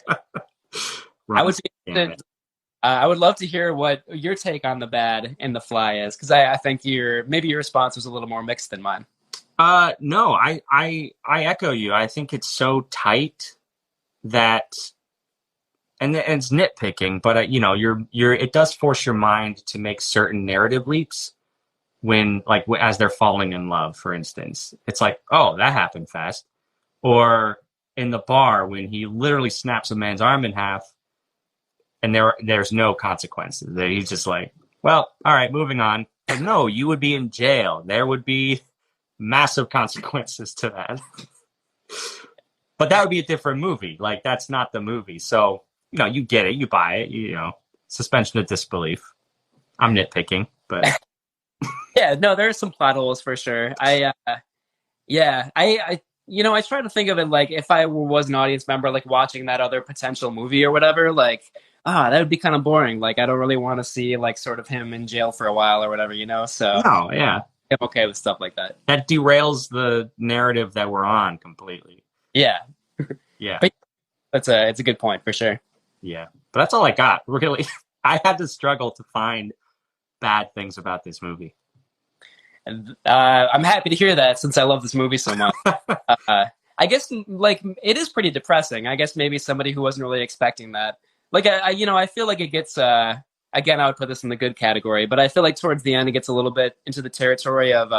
I would love to hear what your take on the bad in The Fly is, because I think maybe your response was a little more mixed than mine.
No, I echo you. I think it's so tight that, and it's nitpicking, but you know, it does force your mind to make certain narrative leaps. When, like, as they're falling in love, for instance, it's like, oh, that happened fast. Or in the bar, when he literally snaps a man's arm in half, and there's no consequences. He's just like, well, all right, moving on. But no, you would be in jail. There would be massive consequences to that. But that would be a different movie. Like, that's not the movie. So, you know, you get it, you buy it, you know, suspension of disbelief. I'm nitpicking, but
Yeah, no, there are some plot holes for sure. I try to think of it like if I was an audience member, like watching that other potential movie or whatever, like, that would be kind of boring. Like, I don't really want to see like sort of him in jail for a while or whatever, So
no, yeah,
I'm okay with stuff like that.
That derails the narrative that we're on completely.
Yeah,
yeah,
but it's a good point for sure.
Yeah, but that's all I got. Really, I had to struggle to find bad things about this movie.
I'm happy to hear that since I love this movie so much. I guess like it is pretty depressing. I guess maybe somebody who wasn't really expecting that. Like I feel like it gets again, I would put this in the good category, but I feel like towards the end it gets a little bit into the territory of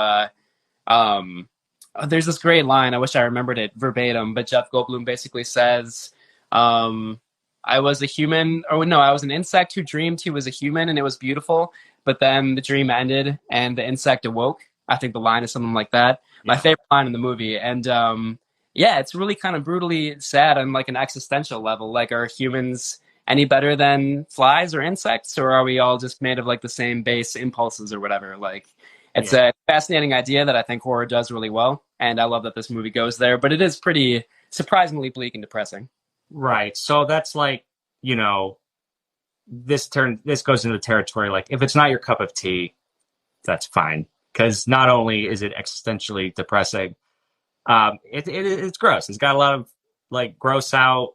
there's this great line, I wish I remembered it verbatim, but Jeff Goldblum basically says, I was an insect who dreamed he was a human and it was beautiful, but then the dream ended and the insect awoke. I think the line is something like that. Yeah. My favorite line in the movie. And it's really kind of brutally sad on like an existential level. Like, are humans any better than flies or insects, or are we all just made of like the same base impulses or whatever? Like, it's a fascinating idea that I think horror does really well. And I love that this movie goes there, but it is pretty surprisingly bleak and depressing.
Right. So that's like, this goes into the territory. Like, if it's not your cup of tea, that's fine. Because not only is it existentially depressing, it's gross. It's got a lot of like gross out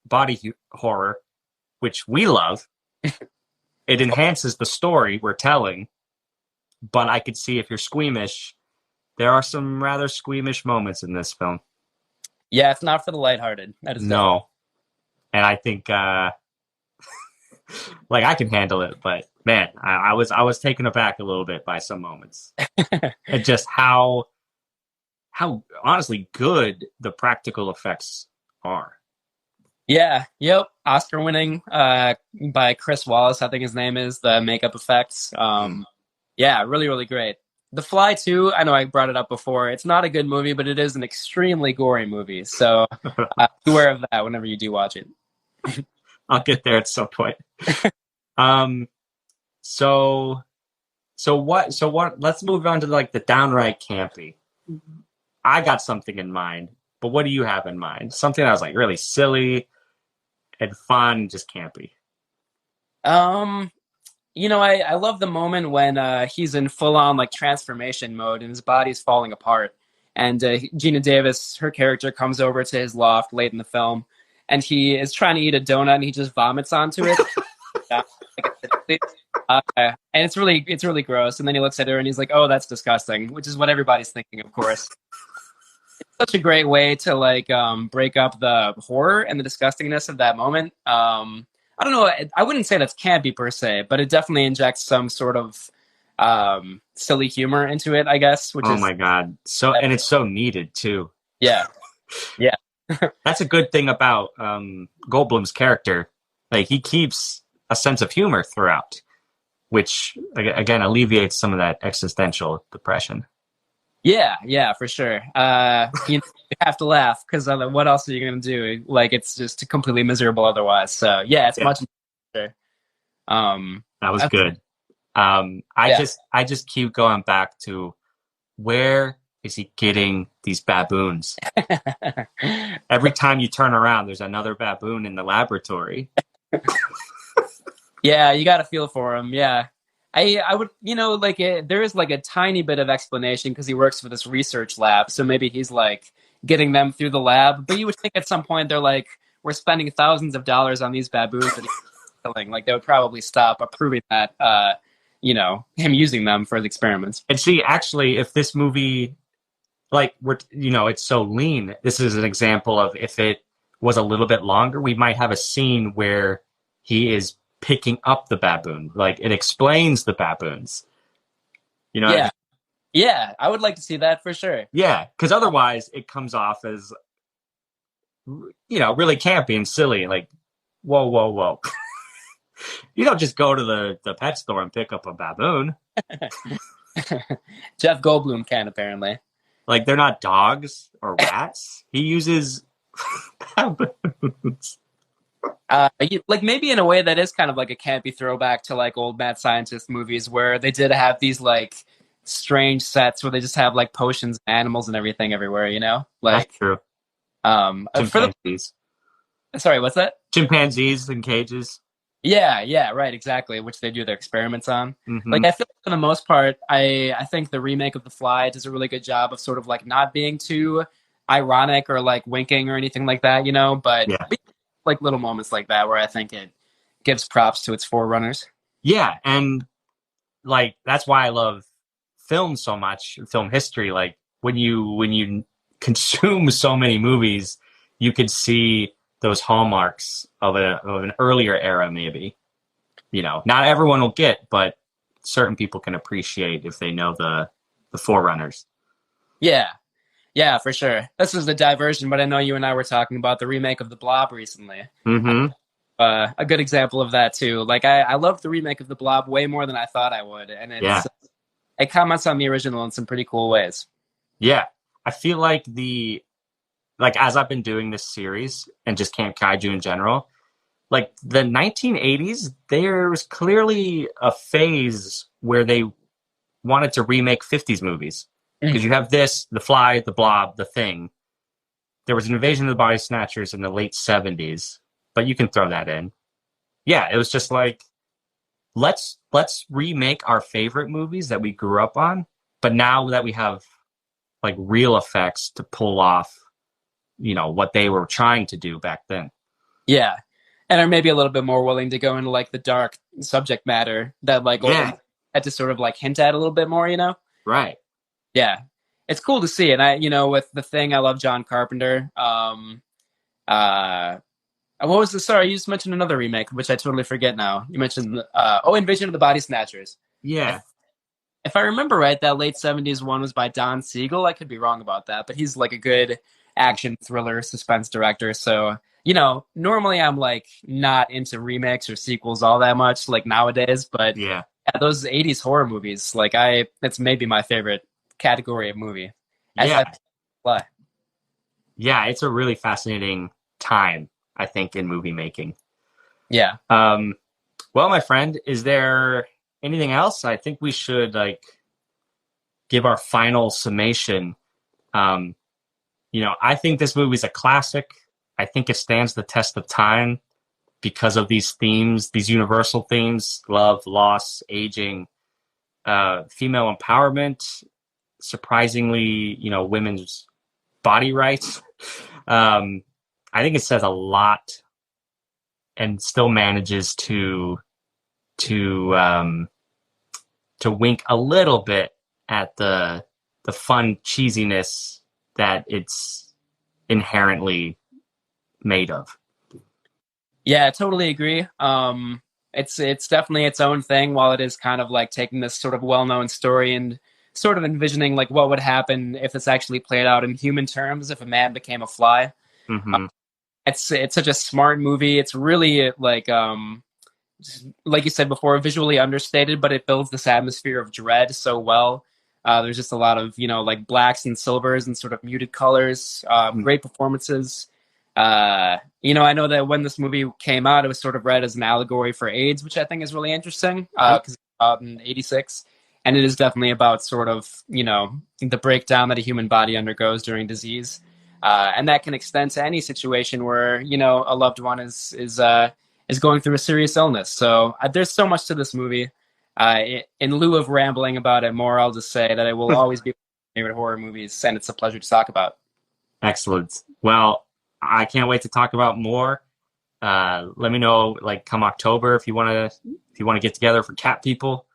body horror, which we love. It enhances the story we're telling. But I could see if you're squeamish, there are some rather squeamish moments in this film.
Yeah, it's not for the lighthearted. That is
no. And I think like I can handle it, but man, I was taken aback a little bit by some moments. And just how honestly good the practical effects are.
Yeah, yep. Oscar winning by Chris Wallace, I think his name is, the makeup effects. Yeah, really, really great. The Fly 2, I know I brought it up before. It's not a good movie, but it is an extremely gory movie. So beware of that whenever you do watch it.
I'll get there at some point. So what, let's move on to like the downright campy. I got something in mind, but what do you have in mind? Something that was like really silly and fun, just campy.
I love the moment when he's in full-on like transformation mode and his body's falling apart. And Gina Davis, her character, comes over to his loft late in the film, and he is trying to eat a donut and he just vomits onto it. And it's really gross. And then he looks at her and he's like, "Oh, that's disgusting," which is what everybody's thinking, of course. It's such a great way to like break up the horror and the disgustingness of that moment. I don't know. I wouldn't say that's campy per se, but it definitely injects some sort of silly humor into it, I guess.
My God. And it's so needed too.
Yeah. Yeah.
That's a good thing about Goldblum's character. Like, he keeps a sense of humor throughout, which again alleviates some of that existential depression.
Yeah, for sure. You have to laugh because what else are you going to do? Like, it's just completely miserable otherwise. So yeah, it's much better.
That was good. I just keep going back to, where is he getting these baboons? Every time you turn around, there's another baboon in the laboratory.
Yeah, you got to feel for him. Yeah. I would, there is like a tiny bit of explanation because he works for this research lab. So maybe he's like getting them through the lab. But you would think at some point they're like, we're spending thousands of dollars on these baboons that he's killing. Like, they would probably stop approving that, him using them for the experiments.
And see, actually, if this movie, like, it's so lean, this is an example of, if it was a little bit longer, we might have a scene where he is picking up the baboon. Like, it explains the baboons.
Yeah, I would like to see that for sure.
Yeah, because otherwise it comes off as, really campy and silly. Like, whoa. You don't just go to the pet store and pick up a baboon.
Jeff Goldblum can, apparently.
Like, they're not dogs or rats. He uses baboons.
Like maybe in a way that is kind of like a campy throwback to like old mad scientist movies where they did have these like strange sets where they just have like potions and animals and everything everywhere, you know? Like,
That's true.
for
Chimpanzees.
Sorry, what's that?
Chimpanzees in cages.
Yeah, right, exactly, which they do their experiments on.
Mhm.
Like, I feel like for the most part, I think the remake of The Fly does a really good job of sort of like not being too ironic or like winking or anything like that, you know? But like little moments like that where I think it gives props to its forerunners.
Yeah, and like that's why I love film so much, film history. Like when you consume so many movies, you could see those hallmarks of an earlier era, maybe. You know, not everyone will get, but certain people can appreciate if they know the forerunners.
Yeah, for sure. This is the diversion, but I know you and I were talking about the remake of The Blob recently.
Mm-hmm.
A good example of that too. Like I loved the remake of The Blob way more than I thought I would, and it comments on the original in some pretty cool ways.
Yeah, I feel like as I've been doing this series and just Camp Kaiju in general, like the 1980s, there was clearly a phase where they wanted to remake 50s movies. Because you have this, The Fly, The Blob, The Thing. There was an Invasion of the Body Snatchers in the late 70s, but you can throw that in. Yeah, it was just like, let's remake our favorite movies that we grew up on, but now that we have like real effects to pull off, you know, what they were trying to do back then.
Yeah, and are maybe a little bit more willing to go into like the dark subject matter that like had to sort of like hint at a little bit more, you know?
Right.
Yeah, it's cool to see. And I, you know, with The Thing, I love John Carpenter. What was the, sorry, you just mentioned another remake, which I totally forget now. You mentioned, Invasion of the Body Snatchers.
Yeah.
If I remember right, that late 70s one was by Don Siegel. I could be wrong about that, but he's like a good action thriller suspense director. So, you know, normally I'm like not into remakes or sequels all that much like nowadays, but
yeah
those 80s horror movies, like it's maybe my favorite category of movie.
Yeah, it's a really fascinating time, I think, in movie making.
Yeah.
Well, my friend, is there anything else? I think we should like give our final summation. You know, I think this movie is a classic. I think it stands the test of time because of these themes, these universal themes: love, loss, aging, female empowerment, surprisingly, you know, women's body rights. I think it says a lot and still manages to wink a little bit at the fun cheesiness that it's inherently made of.
Yeah, I totally agree. It's definitely its own thing, while it is kind of like taking this sort of well-known story and sort of envisioning like what would happen if this actually played out in human terms, if a man became a fly.
Mm-hmm.
It's such a smart movie. It's really like you said before, visually understated, but it builds this atmosphere of dread so well. There's just a lot of, you know, like blacks and silvers and sort of muted colors, great performances. You know, I know that when this movie came out, it was sort of read as an allegory for AIDS, which I think is really interesting because it's out in '86. And it is definitely about sort of, you know, the breakdown that a human body undergoes during disease. And that can extend to any situation where, you know, a loved one is going through a serious illness. So there's so much to this movie. In lieu of rambling about it more, I'll just say that it will always be one of my favorite horror movies, and it's a pleasure to talk about.
Excellent. Well, I can't wait to talk about more. Let me know, like, come October if you want to get together for Cat People.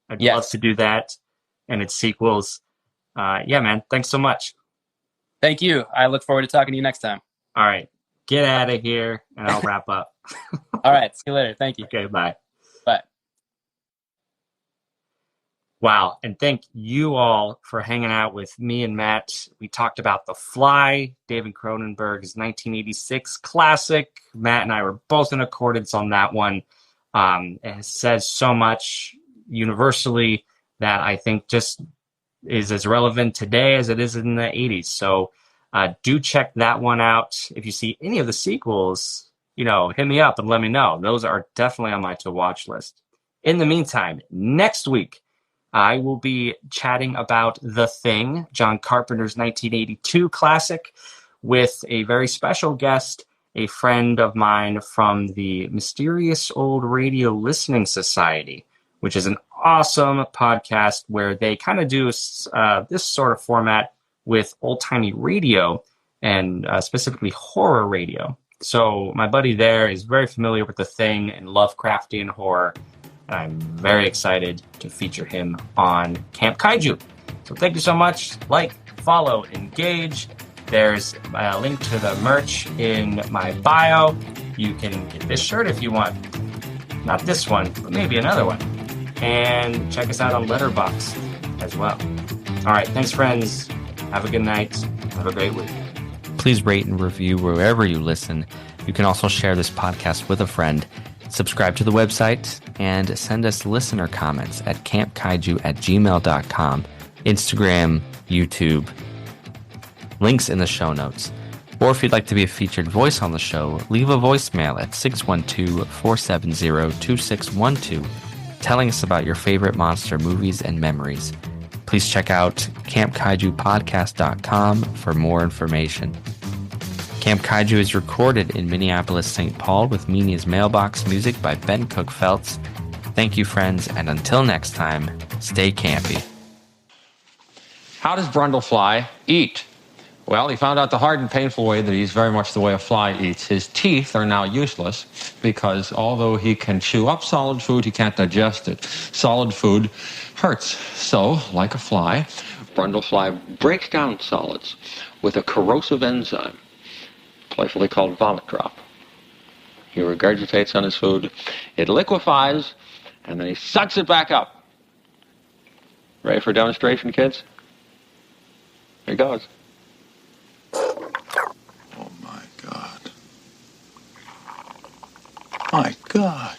I'd love to do that, and its sequels. Yeah, man. Thanks so much.
Thank you. I look forward to talking to you next time.
All right. Get out of here, and I'll wrap up.
All right. See you later. Thank you.
Okay, bye.
Bye.
Wow. And thank you all for hanging out with me and Matt. We talked about The Fly, David Cronenberg's 1986 classic. Matt and I were both in accordance on that one. It says so much universally that I think just is as relevant today as it is in the 80s. So do check that one out. If you see any of the sequels, hit me up and let me know. Those are definitely on my to-watch list. In the meantime, next week, I will be chatting about The Thing, John Carpenter's 1982 classic, with a very special guest, a friend of mine from the Mysterious Old Radio Listening Society, which is an awesome podcast where they kind of do this sort of format with old-timey radio and specifically horror radio. So my buddy there is very familiar with The Thing and Lovecraftian horror. And I'm very excited to feature him on Camp Kaiju. So thank you so much. Like, follow, engage. There's a link to the merch in my bio. You can get this shirt if you want. Not this one, but maybe another one. And check us out on Letterboxd as well. All right, thanks, friends. Have a good night. Have a great week.
Please rate and review wherever you listen. You can also share this podcast with a friend. Subscribe to the website and send us listener comments at campkaiju@gmail.com, Instagram, YouTube, links in the show notes. Or if you'd like to be a featured voice on the show, leave a voicemail at 612-470-2612, telling us about your favorite monster movies and memories. Please check out campkaijupodcast.com for more information. Camp Kaiju is recorded in Minneapolis, St. Paul with Menia's Mailbox music by Ben Cook-Feltz. Thank you, friends, and until next time, stay campy.
How does Brundlefly eat? Well, he found out the hard and painful way that he's very much the way a fly eats. His teeth are now useless because although he can chew up solid food, he can't digest it. Solid food hurts. So, like a fly, Brundlefly breaks down solids with a corrosive enzyme, playfully called vomit drop. He regurgitates on his food, it liquefies, and then he sucks it back up. Ready for a demonstration, kids? Here goes.
Oh, my God. My God.